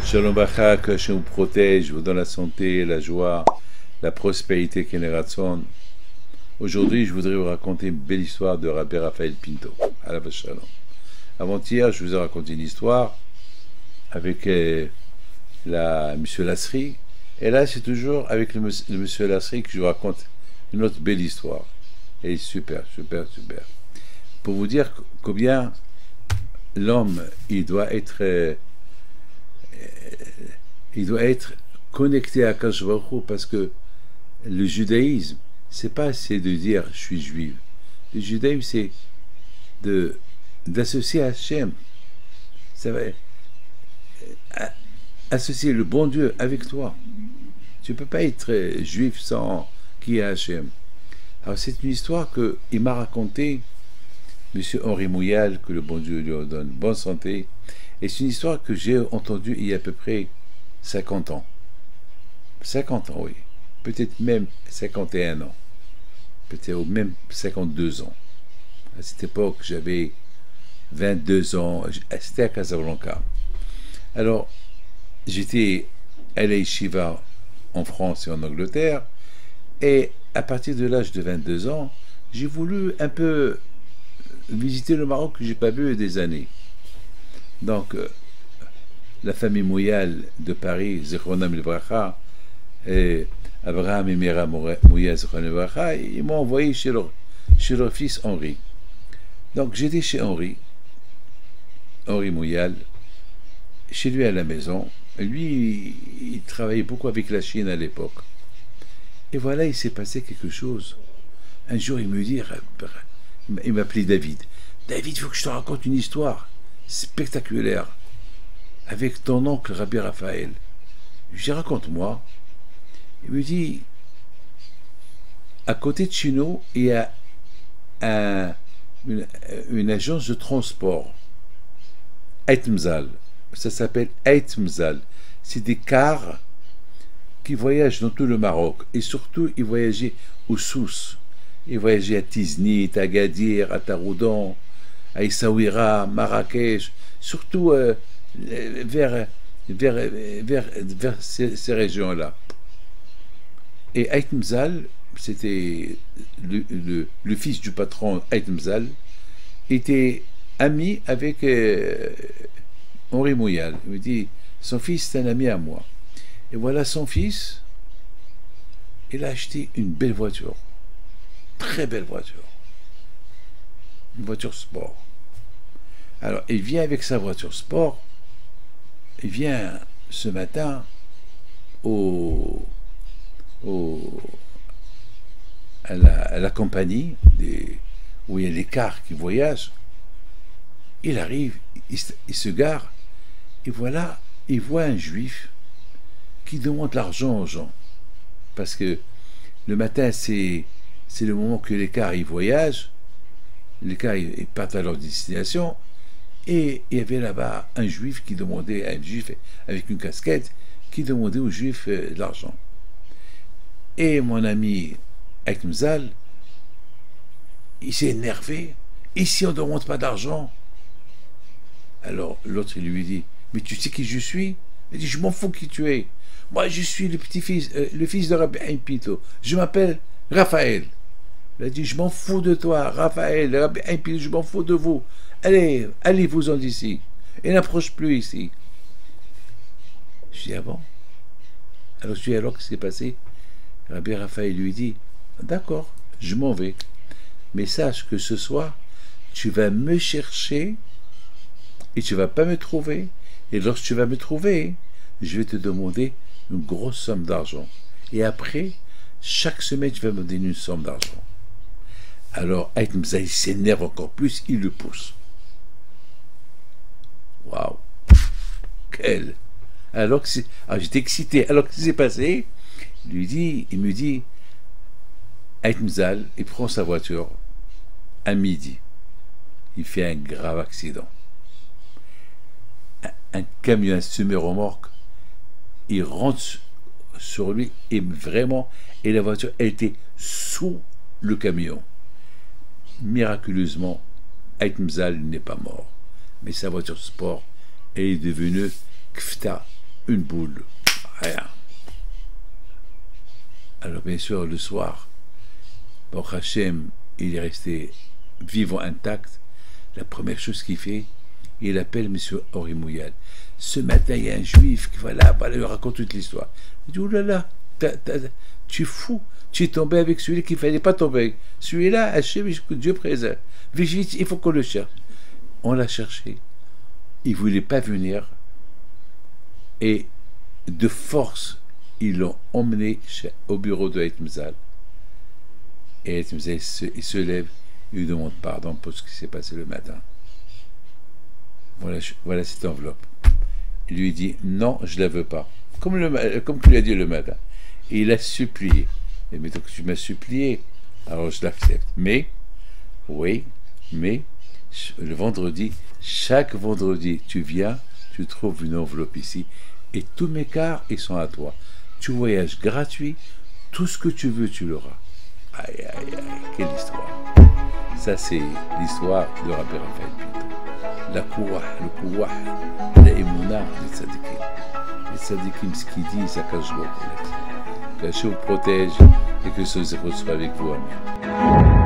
Shalom Bacha, que Hachem vous protège, vous donne la santé, la joie, la prospérité, Keneratson. Aujourd'hui, je voudrais vous raconter une belle histoire de Rabbi Raphaël Pinto. Alav Shalom. Avant-hier, je vous ai raconté une histoire avec Monsieur Lasri. Et là, c'est toujours avec le Monsieur Lasri que je vous raconte une autre belle histoire. Et super. Pour vous dire combien l'homme, il doit être connecté à Akash Baruch Hu, parce que le judaïsme, c'est pas assez de dire je suis juif. Le judaïsme, c'est d'associer Hachem. Ça va associer le bon Dieu avec toi. Tu peux pas être juif sans qui est Hachem. Alors c'est une histoire que il m'a raconté Monsieur Henri Mouyal, que le bon Dieu lui donne bonne santé. Et c'est une histoire que j'ai entendue il y a à peu près 50 ans. 50 ans, oui. Peut-être même 51 ans. Peut-être même 52 ans. À cette époque, j'avais 22 ans. C'était à Casablanca. Alors, j'étais à la Yeshiva en France et en Angleterre. Et à partir de l'âge de 22 ans, j'ai voulu un peu visiter le Maroc que je n'ai pas vu des années. Donc, la famille Mouyal de Paris, Zichronam Livracha, et Abraham et Mira Mouyal, Zichronam Livracha, ils m'ont envoyé chez leur fils Henri. Donc, j'étais chez Henri Mouyal, chez lui à la maison. Lui, il travaillait beaucoup avec la Chine à l'époque. Et voilà, il s'est passé quelque chose. Un jour, il me dit, il m'appelait David. David, il faut que je te raconte une histoire spectaculaire avec ton oncle Rabbi Raphaël. Je dis, raconte-moi. Il me dit, à côté de chez nous, il y a une agence de transport, Eitmzal. Ça s'appelle Eitmzal. C'est des cars qui voyagent dans tout le Maroc. Et surtout, ils voyageaient au Sousse. Ils voyageaient à Tiznit, à Gadir, à Taroudan, à Essaouira, Marrakech, surtout vers ces régions-là. Et Eitmzal, c'était le fils du patron Eitmzal, était ami avec Henri Mouyal. Il me dit, son fils c'est un ami à moi. Et voilà son fils, il a acheté une belle voiture. Très belle voiture. Une voiture sport. Alors, il vient avec sa voiture sport. Il vient ce matin à la compagnie où il y a les cars qui voyagent. Il arrive, il se gare, et voilà, il voit un juif qui demande l'argent aux gens. Parce que le matin, c'est le moment que les cars ils voyagent, les cars ils partent à leur destination, et il y avait là-bas un juif qui demandait, un juif avec une casquette, qui demandait aux juifs de l'argent. Et mon ami Eitmzal, il s'est énervé. Ici on ne demande pas d'argent. Alors l'autre il lui dit, mais tu sais qui je suis? Il dit, je m'en fous qui tu es. Moi je suis le petit-fils, le fils de Rabbi Pinto. Je m'appelle Raphaël. Il a dit, je m'en fous de toi, Raphaël, Rabbi Pinto, je m'en fous de vous. Allez-vous-en d'ici. Et n'approche plus ici. Je dis, ah bon? Alors je dis, alors qu'est-ce qui s'est passé? Rabbi Raphaël lui dit, d'accord, je m'en vais. Mais sache que ce soir, tu vas me chercher et tu ne vas pas me trouver. Et lorsque tu vas me trouver, je vais te demander une grosse somme d'argent. Et après, chaque semaine, tu vas me donner une somme d'argent. Alors, Eitmzal s'énerve encore plus, il le pousse. Waouh! Quel! Alors j'étais excité. Alors, qu'est-ce qui s'est passé? Il me dit, Eitmzal, il prend sa voiture à midi. Il fait un grave accident. Un camion, un semi-remorque, il rentre sur lui et vraiment, et la voiture elle était sous le camion. Miraculeusement, Eitmzal n'est pas mort, mais sa voiture sport elle est devenue kfta, une boule, rien. Alors bien sûr, le soir, Baruch Hashem, il est resté vivant, intact. La première chose qu'il fait, il appelle M. Henri Mouyal. Ce matin, il y a un juif qui voilà, il raconte toute l'histoire. Il dit, oh là là, tu es fou, tu es tombé avec celui qu'il ne fallait pas tomber. Celui-là, Hachem, Dieu préserve. Vite, il faut qu'on le cherche. On l'a cherché. Il ne voulait pas venir. Et de force, ils l'ont emmené au bureau de Eitmzal. Et Eitmzal, il se lève, il lui demande pardon pour ce qui s'est passé le matin. Voilà cette enveloppe. Il lui dit non, je ne la veux pas. Comme tu l'as dit le matin. Et il a supplié. Et mettons que tu m'as supplié, alors je l'accepte. Mais, oui, mais, le vendredi, chaque vendredi, tu viens, tu trouves une enveloppe ici, et tous mes cartes, ils sont à toi. Tu voyages gratuit, tout ce que tu veux, tu l'auras. Aïe, aïe, aïe, quelle histoire. Ça, c'est l'histoire de Rabbi Raphaël Pinto. La kouah, le kouah, la émouna des tzadikim. Les tzadikim, ce qu'ils disent, à Kajou, que Dieu vous protège et que ce soit avec vous. Amen.